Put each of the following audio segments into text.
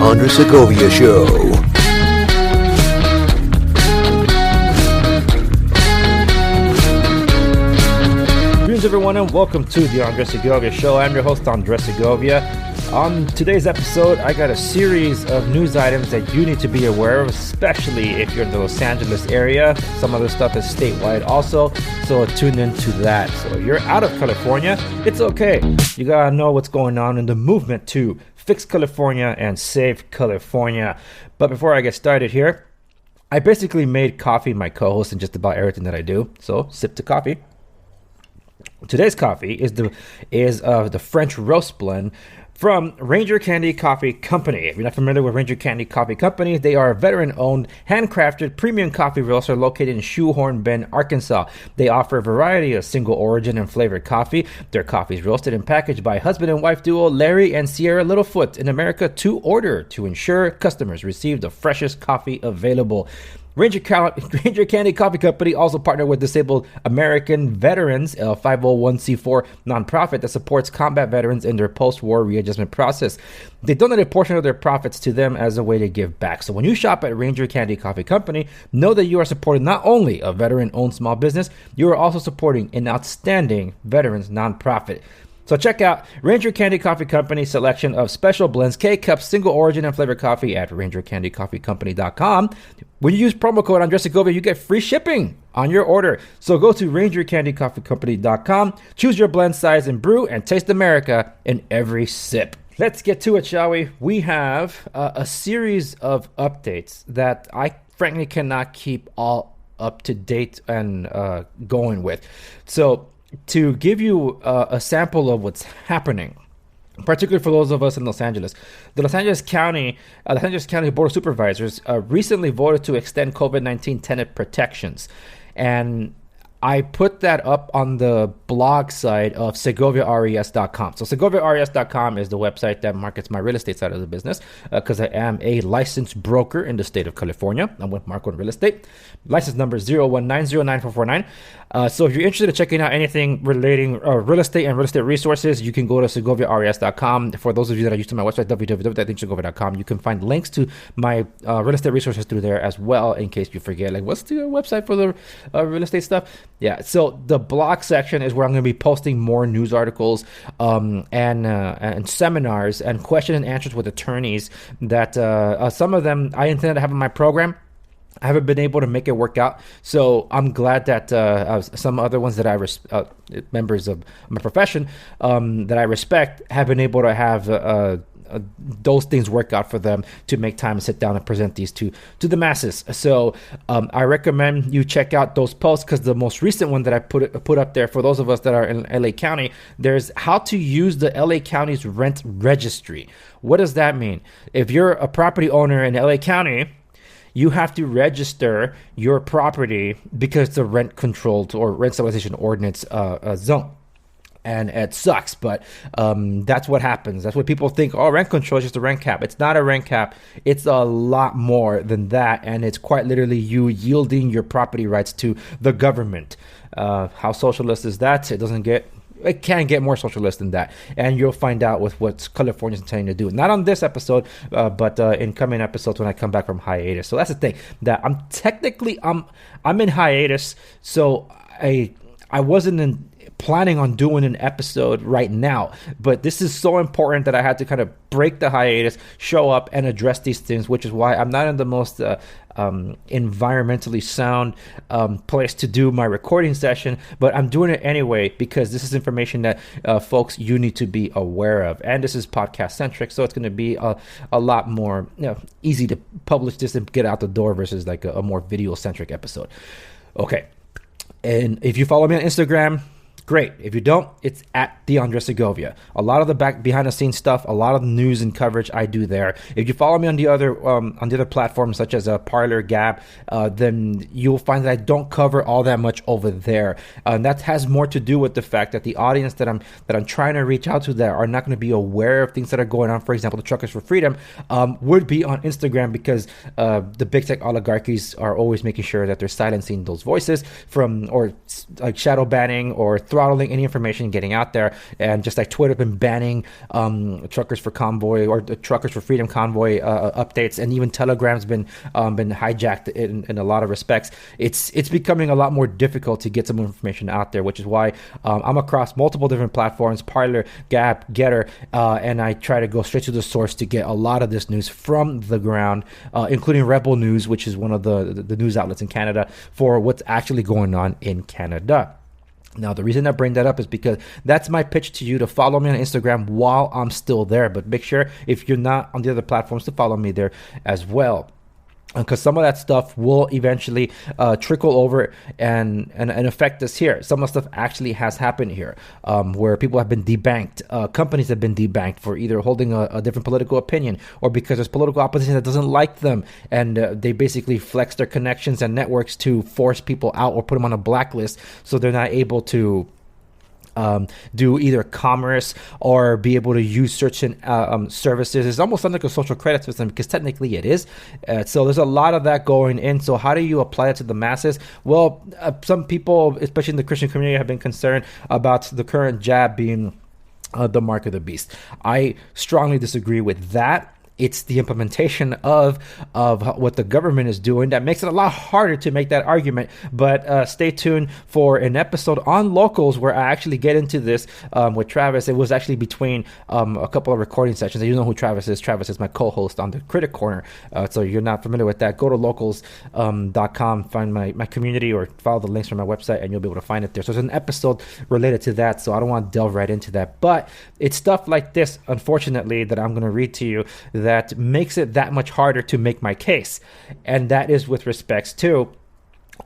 Andre Segovia Show. Greetings, everyone, and welcome to the Andre Segovia Show. I'm your host, Andre Segovia. On today's episode, I got a series of news items that you need to be aware of, especially if you're in the Los Angeles area. Some other stuff is statewide also, so tune into that. So if you're out of California, it's okay. You gotta know what's going on in the movement to fix California and save California. But before I get started here, I basically made coffee my co-host in just about everything that I do. So sip to coffee. Today's coffee is the French roast blend from Ranger Candy Coffee Company. If you're not familiar with Ranger Candy Coffee Company, they are a veteran-owned, handcrafted premium coffee roaster located in Shoehorn Bend, Arkansas. They offer a variety of single origin and flavored coffee. Their coffee is roasted and packaged by husband and wife duo Larry and Sierra Littlefoot in America to order to ensure customers receive the freshest coffee available. Ranger Candy Coffee Company also partnered with Disabled American Veterans, a 501c4 nonprofit that supports combat veterans in their post-war readjustment process. They donate a portion of their profits to them as a way to give back. So when you shop at Ranger Candy Coffee Company, know that you are supporting not only a veteran-owned small business, you are also supporting an outstanding veterans nonprofit. So check out Ranger Candy Coffee Company's selection of special blends, K-Cups, single origin, and flavored coffee at rangercandycoffeecompany.com. When you use promo code Andre Segovia, you get free shipping on your order. So go to rangercandycoffeecompany.com, choose your blend size and brew, and taste America in every sip. Let's get to it, shall we? We have a series of updates that I frankly cannot keep all up to date and going with. So to give you a sample of what's happening, particularly for those of us in Los Angeles, the Los Angeles County Board of Supervisors recently voted to extend COVID-19 tenant protections. And I put that up on the blog site of SegoviaRES.com. So SegoviaRES.com is the website that markets my real estate side of the business because I am a licensed broker in the state of California. I'm with Marco Real Estate. License number 019094449. So if you're interested in checking out anything relating real estate and real estate resources, you can go to SegoviaRES.com. For those of you that are used to my website, www.segovia.com, you can find links to my real estate resources through there as well, in case you forget, like, what's the website for the real estate stuff? Yeah, so the blog section is where I'm going to be posting more news articles and seminars and question and answers with attorneys that some of them I intended to have in my program. I haven't been able to make it work out, so I'm glad that some other ones that I members of my profession that I respect have been able to have those things work out for them to make time to sit down and present these to the masses. So I recommend you check out those posts, because the most recent one that I put up there for those of us that are in LA County, there's how to use the LA County's rent registry. What does that mean? If you're a property owner in LA County, you have to register your property because it's a rent controlled or rent stabilization ordinance zone. And it sucks, but that's what happens. That's what people think. Oh, rent control is just a rent cap. It's not a rent cap. It's a lot more than that. And it's quite literally you yielding your property rights to the government. How socialist is that? It can't get more socialist than that. And you'll find out with what California's intending to do. Not on this episode, but in coming episodes when I come back from hiatus. So that's the thing, that I'm in hiatus. So I wasn't planning on doing an episode right now, but this is so important that I had to kind of break the hiatus, show up and address these things, which is why I'm not in the most environmentally sound place to do my recording session, but I'm doing it anyway because this is information that folks, you need to be aware of. And this is podcast centric, so it's going to be a lot more easy to publish this and get out the door versus like a more video centric episode. Okay. And if you follow me on Instagram, great. If you don't, it's at the Andre Segovia. A lot of the behind the scenes stuff, a lot of the news and coverage I do there. If you follow me on the other platforms such as Parler, Gab, then you'll find that I don't cover all that much over there. And that has more to do with the fact that the audience that I'm trying to reach out to that are not going to be aware of things that are going on. For example, the Truckers for Freedom would be on Instagram because the big tech oligarchies are always making sure that they're silencing those voices from or like shadow banning or throttling any information getting out there. And just like Twitter been banning Truckers for Convoy or the Truckers for Freedom Convoy updates, and even Telegram's been hijacked in a lot of respects. It's becoming a lot more difficult to get some information out there, which is why I'm across multiple different platforms, Parler, Gap, Getter, and I try to go straight to the source to get a lot of this news from the ground, including Rebel News, which is one of the news outlets in Canada, for what's actually going on in Canada. Now, the reason I bring that up is because that's my pitch to you, to follow me on Instagram while I'm still there. But make sure, if you're not on the other platforms, to follow me there as well. Because some of that stuff will eventually trickle over and affect us here. Some of the stuff actually has happened here, where people have been debanked. Companies have been debanked for either holding a different political opinion, or because there's political opposition that doesn't like them, and they basically flex their connections and networks to force people out or put them on a blacklist, so they're not able to do either commerce or be able to use certain services. It's almost like a social credit system, because technically it is. So there's a lot of that going in. So how do you apply it to the masses? Well, some people, especially in the Christian community, have been concerned about the current jab being the mark of the beast. I strongly disagree with that. It's the implementation of what the government is doing that makes it a lot harder to make that argument. But stay tuned for an episode on locals where I actually get into this with Travis. It was actually between a couple of recording sessions. You know who Travis is. Travis is my co-host on the Critic Corner. So you're not familiar with that, go to locals.com, find my community, or follow the links from my website, and you'll be able to find it there. So there's an episode related to that, so I don't want to delve right into that. But it's stuff like this, unfortunately, that I'm going to read to you that makes it that much harder to make my case. And that is with respects to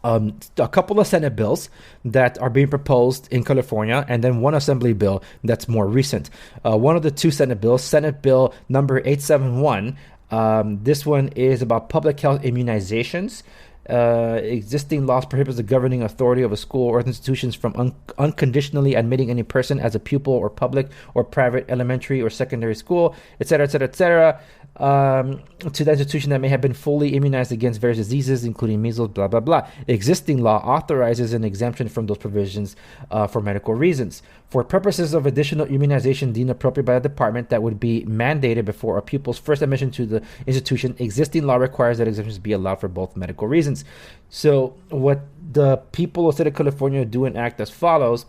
a couple of Senate bills that are being proposed in California, and then one Assembly bill that's more recent. One of the two Senate bills, Senate Bill number 871, this one is about public health immunizations. Existing laws prohibits the governing authority of a school or institutions from unconditionally admitting any person as a pupil or public or private elementary or secondary school, etc., etc., etc., to the institution that may have been fully immunized against various diseases, including measles, blah, blah, blah. Existing law authorizes an exemption from those provisions for medical reasons. For purposes of additional immunization deemed appropriate by the department that would be mandated before a pupil's first admission to the institution, existing law requires that exemptions be allowed for both medical reasons. So what the people of the state of California do enact as follows.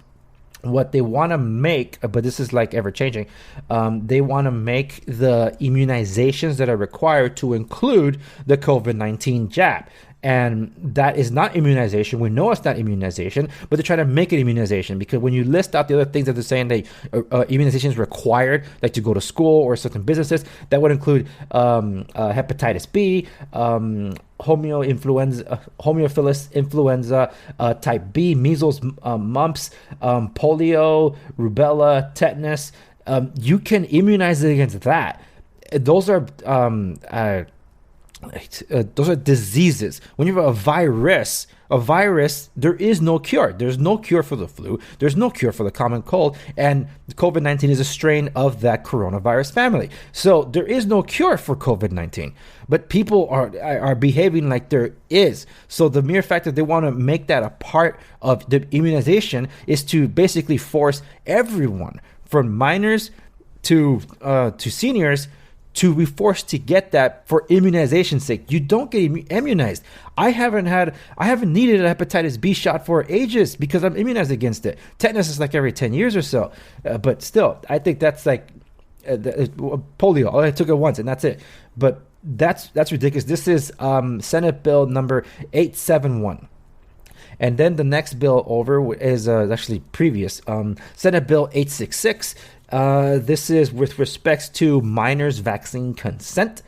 What they want to make, but this is like ever changing, they want to make the immunizations that are required to include the COVID-19 jab. And that is not immunization. We know it's not immunization, but they're trying to make it immunization, because when you list out the other things that they're saying that immunization is required, like to go to school or certain businesses, that would include hepatitis B, Homeophilus influenza type B, measles, mumps, polio, rubella, tetanus. You can immunize it against that. Those are diseases. When you have a virus, there is no cure. There's no cure for the flu. There's no cure for the common cold. And COVID-19 is a strain of that coronavirus family. So there is no cure for COVID-19. But people are behaving like there is. So the mere fact that they want to make that a part of the immunization is to basically force everyone, from minors to seniors, to be forced to get that for immunization's sake. You don't get immunized. I haven't needed a hepatitis B shot for ages because I'm immunized against it. Tetanus is like every 10 years or so. But still, I think that's like polio. I took it once and that's it. But that's ridiculous. This is Senate Bill number 871. And then the next bill over is actually previous, Senate Bill 866. This is with respects to minors' vaccine consent.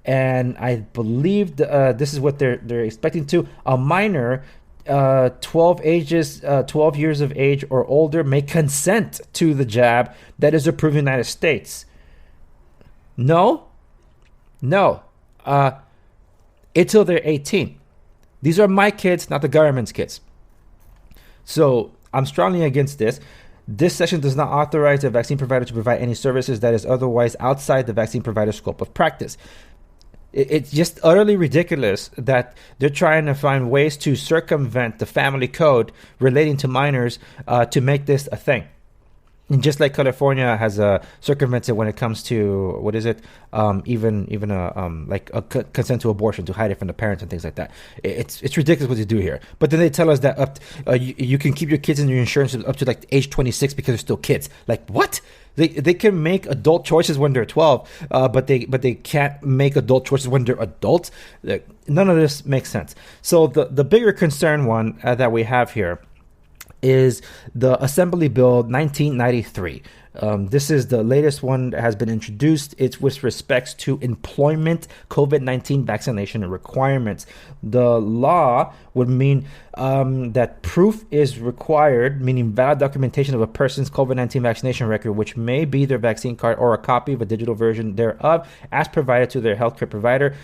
And I believe this is what they're expecting to. A minor 12 years of age or older may consent to the jab that is approved in the United States. No. Until they're 18. These are my kids, not the government's kids. So I'm strongly against this. This section does not authorize a vaccine provider to provide any services that is otherwise outside the vaccine provider's scope of practice. It's just utterly ridiculous that they're trying to find ways to circumvent the family code relating to minors to make this a thing. And just like California has circumvented when it comes to consent to abortion, to hide it from the parents and things like that. It's ridiculous what they do here. But then they tell us that you can keep your kids in your insurance up to like age 26 because they're still kids. Like what? They can make adult choices when they're 12, but they can't make adult choices when they're adults. Like, none of this makes sense. So the bigger concern one that we have here is the Assembly Bill 1993. This is the latest one that has been introduced. It's with respects to employment COVID-19 vaccination requirements. The law would mean that proof is required, meaning valid documentation of a person's COVID-19 vaccination record, which may be their vaccine card or a copy of a digital version thereof, as provided to their healthcare provider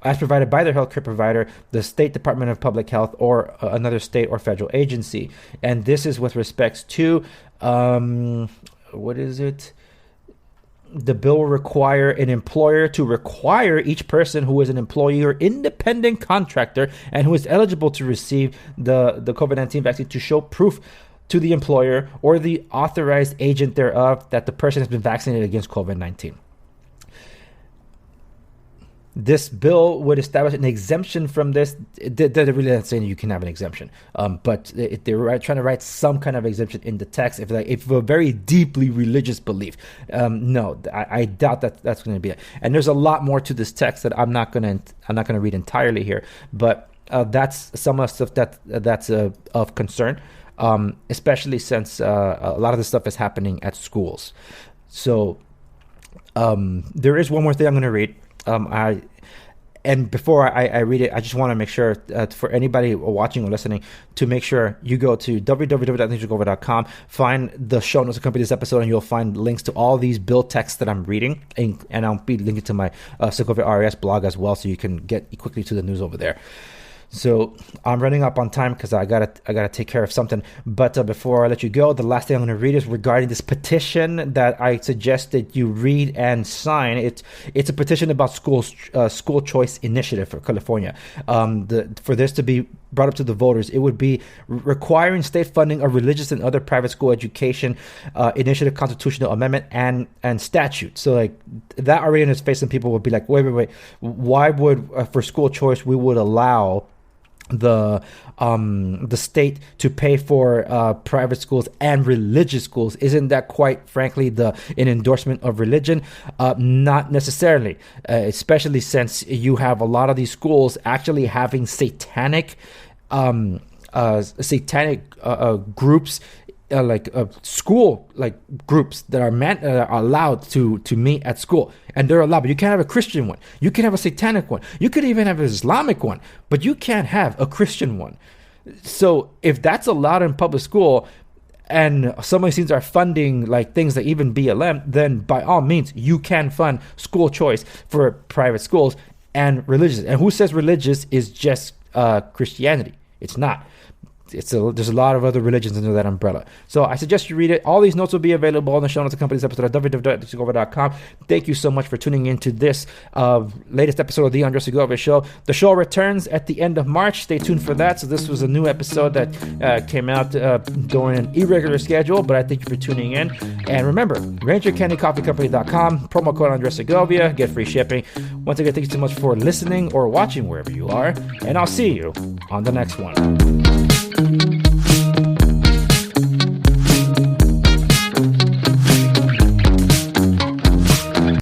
as provided by their healthcare provider, the State Department of Public Health, or another state or federal agency. And this is with respects to, The bill will require an employer to require each person who is an employee or independent contractor and who is eligible to receive the COVID-19 vaccine to show proof to the employer or the authorized agent thereof that the person has been vaccinated against COVID-19. This bill would establish an exemption from this. They're really not saying you can have an exemption, but they're trying to write some kind of exemption in the text. If a very deeply religious belief, no, I doubt that that's going to be it. And there's a lot more to this text that I'm not going to read entirely here, but that's some of the stuff that's of concern, especially since a lot of this stuff is happening at schools. So there is one more thing I'm going to read. And before I read it, I just want to make sure for anybody watching or listening to make sure you go to www.ninjagova.com, find the show notes accompany this episode, and you'll find links to all these bill texts that I'm reading, and I'll be linking to my Segovia RES blog as well, so you can get quickly to the news over there. So I'm running up on time because I gotta take care of something. But before I let you go, the last thing I'm going to read is regarding this petition that I suggest that you read and sign. It's a petition about school choice initiative for California. For this to be brought up to the voters, it would be requiring state funding of religious and other private school education initiative, constitutional amendment, and statute. So like that already in its face, and people would be like, wait, why would for school choice we would allow the state to pay for private schools and religious schools? Isn't that quite frankly an endorsement of religion? Not necessarily, especially since you have a lot of these schools actually having satanic groups, school groups that are allowed to meet at school, and they're allowed. But you can't have a Christian one. You can have a satanic one. You could even have an Islamic one, but you can't have a Christian one. So if that's allowed in public school, and some of these things are funding like things like even BLM, then by all means you can fund school choice for private schools and religious. And who says religious is just Christianity? It's not. There's a lot of other religions under that umbrella. So I suggest you read it. All these notes will be available on the show notes accompany this episode at www.segovia.com. Thank you so much for tuning in to this latest episode of the Andres Segovia Show. The show returns at the end of March. Stay tuned for that. So this was a new episode that came out during an irregular schedule, but I thank you for tuning in. And remember, RangerCandyCoffeeCompany.com, promo code Andres Segovia, get free shipping. Once again, thank you so much for listening or watching wherever you are, and I'll see you on the next one.